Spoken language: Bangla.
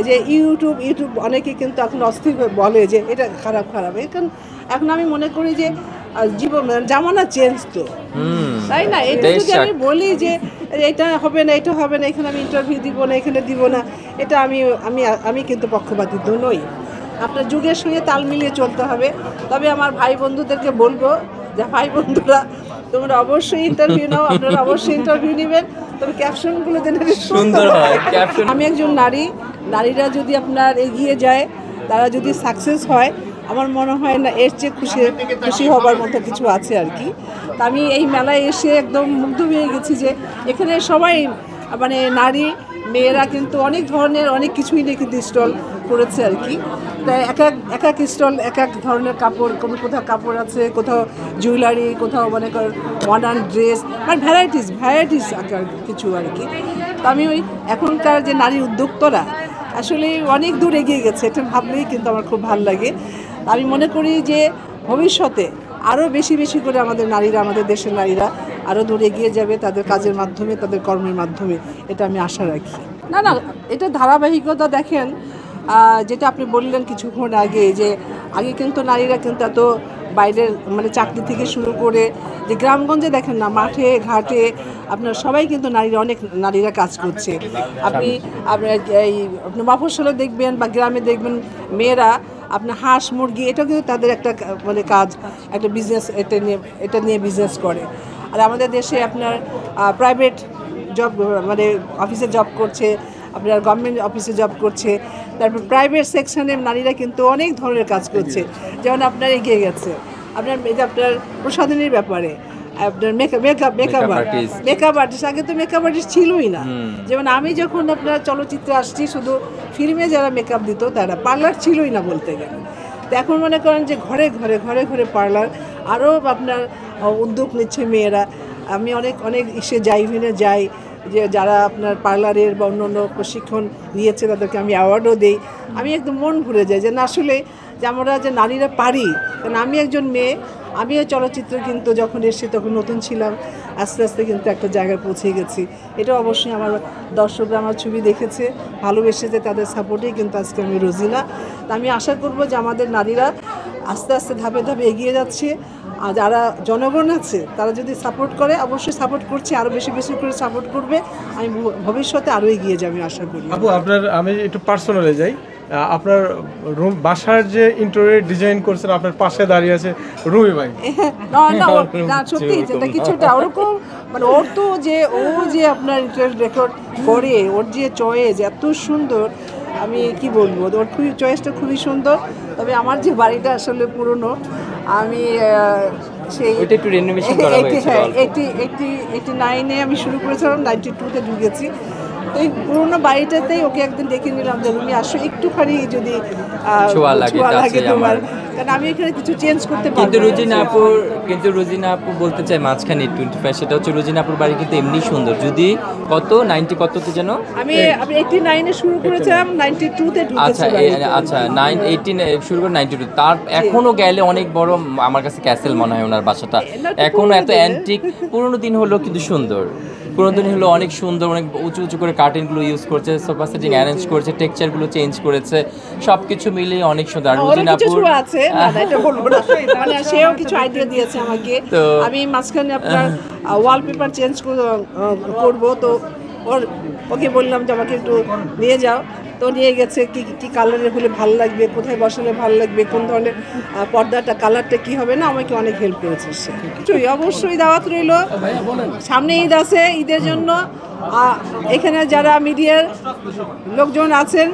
এই যে ইউটিউব অনেকে কিন্তু এখন অস্থির বলে যে এটা খারাপ এখন আমি মনে করি যে জীবন জামানা চেঞ্জ তো, তাই না? এটা যদি আমি বলি যে এটা হবে না এখানে আমি ইন্টারভিউ দিব না, এখানে দিব না, এটা আমি কিন্তু পক্ষপাতিত্ব নই। আপনার যুগের সঙ্গে তাল মিলিয়ে চলতে হবে। তবে আমার ভাই বন্ধুদেরকে বলবো যে ভাই বন্ধুরা তোমরা অবশ্যই ইন্টারভিউ নাও, আপনারা অবশ্যই ইন্টারভিউ নেবেন, তবে ক্যাপশনগুলো যেন সুন্দর হয়। আমি একজন নারীরা যদি আপনার এগিয়ে যায়, তারা যদি সাকসেস হয়, আমার মনে হয় না এর চেয়ে খুশি হবার মতো কিছু আছে আর কি। তা আমি এই মেলায় এসে একদম মুগ্ধ হয়ে গেছি যে এখানে সবাই মানে নারী মেয়েরা কিন্তু অনেক ধরনের অনেক কিছুই নিয়ে কিন্তু স্টল করেছে আর কি। তাই এক এক স্টল এক এক ধরনের কাপড়, কোথাও কাপড় আছে, কোথাও জুয়েলারি, কোথাও মনে কর মডার্ন ড্রেস, মানে ভ্যারাইটিস কিছু আর কি। তো আমি ওই এখনকার যে নারী উদ্যোক্তারা আসলে অনেক দূর এগিয়ে গেছে, এটা ভাবলেই কিন্তু আমার খুব ভালো লাগে। আমি মনে করি যে ভবিষ্যতে আরও বেশি করে আমাদের দেশের নারীরা আরও দূর এগিয়ে যাবে তাদের কাজের মাধ্যমে, তাদের কর্মের মাধ্যমে, এটা আমি আশা রাখি। না এটা ধারাবাহিকতা দেখেন, যেটা আপনি বললেন কিছুক্ষণ আগে, যে আগে কিন্তু নারীরা কিন্তু এত বাইরের মানে চাকরি থেকে শুরু করে যে গ্রামগঞ্জে দেখেন না, মাঠে ঘাটে আপনার সবাই কিন্তু অনেক নারীরা কাজ করছে। আপনি মফস্বলে দেখবেন বা গ্রামে দেখবেন মেয়েরা আপনার হাঁস মুরগি, এটা কিন্তু তাদের একটা মানে কাজ, একটা বিজনেস, এটা নিয়ে বিজনেস করে। আর আমাদের দেশে আপনার প্রাইভেট জব মানে অফিসে জব করছে, আপনার গভর্নমেন্ট অফিসে জব করছে, তারপর প্রাইভেট সেকশনে নারীরা কিন্তু অনেক ধরনের কাজ করছে। যেমন আপনার এগিয়ে গেছে আপনার প্রসাধনীর ব্যাপারে, আপনার মেকআপ আর্টিস্ট, আগে তো মেকআপ আর্টিস্ট ছিলই না। যেমন আমি যখন আপনার চলচ্চিত্রে আসছি, শুধু ফিল্মে যারা মেকআপ দিত তারা, পার্লার ছিলই না বলতে গেলে। তো এখন মনে করেন যে ঘরে পার্লার, আরও আপনার উদ্যোগ নিচ্ছে মেয়েরা। আমি অনেক ইভেন্টে যাই, যে যারা আপনার পার্লারের বা অন্য প্রশিক্ষণ নিয়েছে তাদেরকে আমি অ্যাওয়ার্ডও দিই। আমি একদম মন ভরে যাই যে না আসলে যে আমরা যে নারীরা পারি। কারণ আমি একজন মেয়ে, আমিও চলচ্চিত্র কিন্তু যখন এসেছি তখন নতুন ছিলাম, আস্তে আস্তে কিন্তু একটা জায়গায় পৌঁছে গেছি। এটা অবশ্যই আমার দর্শকরা আমার ছবি দেখেছে, ভালোবেসেছে, তাদের সাপোর্টেই কিন্তু আজকে আমি রোজিনা। তা আমি আশা করব যে আমাদের নারীরা আস্তে আস্তে ধাপে ধাপে এগিয়ে যাচ্ছে। আর যারা জনগণ আছে তারা যদি সাপোর্ট করে, অবশ্যই সাপোর্ট করছে, আরও বেশি করে সাপোর্ট করবে, আমি ভবিষ্যতে আরও এগিয়ে যাবে আশা করি। আপু আমি একটু পার্সোনালে যাই, আপনার রুম বাসার যে ইন্টেরিয়র ডিজাইন করছেন, আপনার পাশে দাঁড়িয়ে আছে রুমি ভাই। না সত্যি যেটা কিছুটা ওরকম, মানে ও যে আপনার ইন্টেরিয়র রেকর্ড করে, ওর যে চয়েস এত সুন্দর, আমি কি বলবো, ওর চয়েসটা খুবই সুন্দর। তবে আমার যে বাড়িটা আসলে পুরনো, আমি সেই 89-এ আমি শুরু করেছিলাম, 92-তে ঢুকেছি। তো এই পুরোনো বাড়িটাতেই ওকে একদিন ডেকে নিলাম যে তুমি আসো, একটুখানি যদি ছোঁয়া লাগে তোমার, কারণ আমি এখানে কিছু চেঞ্জ করতে পারবো। কিন্তু রোজিনা আপু বলতে চাই মাঝখানে 25, সেটা হচ্ছে রোজিনা আপুর বাড়ি কিন্তু এমনি সুন্দর। যদি 90 কততে যেন আমি 89-এ শুরু করেছিলাম, 92-তে ঢুকেছি। আচ্ছা 18 শুরু করে 92, তার এখনো গেলে অনেক বড় আমার কাছে ক্যাসেল মনে হয় ওনার বাসাটা। এখনো এত অ্যান্টিক পুরোনো দিন হলো কিন্তু সুন্দর, পুরোনো দিন হলো অনেক সুন্দর, অনেক উঁচু করে কার্টেনগুলো ইউজ করছে, সোফা সেটিং অ্যারেঞ্জ করেছে, টেক্সচারগুলো চেঞ্জ করেছে, সবকিছু মিলিয়ে অনেক সুন্দর। রোজিনা আপু আছে এটা বলবো না, মানে সেও কিছু আইডিয়া দিয়েছে আমাকে। আমি মাঝখানে আপনার ওয়ালপেপার চেঞ্জ করব, তো ওকে বললাম যে আমাকে একটু নিয়ে যাও, তো নিয়ে গেছে। কি কালারের হলে ভালো লাগবে, কোথায় বসালে ভালো লাগবে, কোন ধরনের পর্দাটা কালারটা কি হবে না, আমাকে অনেক হেল্প করেছে সে। কিছুই অবশ্যই দাওয়াত রইল, সামনে ঈদ আছে, ঈদের জন্য এখানে যারা মিডিয়ার লোকজন আছেন